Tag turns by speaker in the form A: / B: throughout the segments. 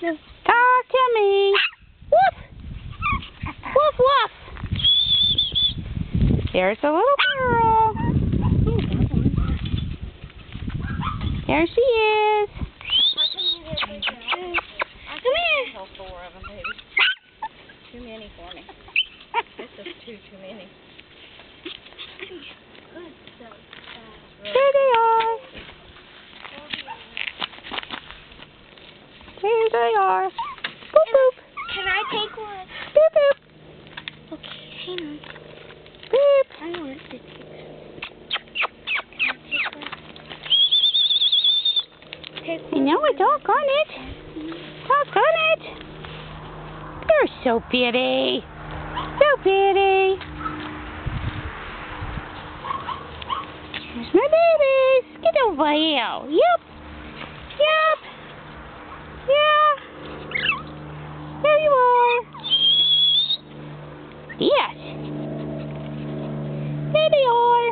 A: Talk to me. Woof. Woof, woof. There's a little girl. There she is.
B: Come here. All four of them, baby. Too many for me. This is too many.
A: There they are. There they are. Boop, boop.
B: Can I take one?
A: Boop, boop.
B: Okay, hang on.
A: Boop.
B: I want to take one. Take
A: I
B: one.
A: know it. Doggone it. Doggone it. You're so pretty. So pretty. Here's my babies. Get over here. Yep. Yep. Yeah. There you are. Yes. There they are.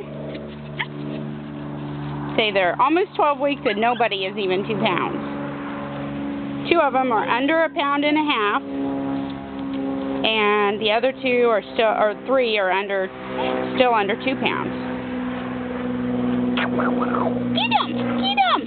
A: Say they're almost 12 weeks and nobody is even 2 pounds. 2 of them are under 1.5 pounds, and the other 2 are still, or 3 are still under 2 pounds. Get 'em! Get 'em!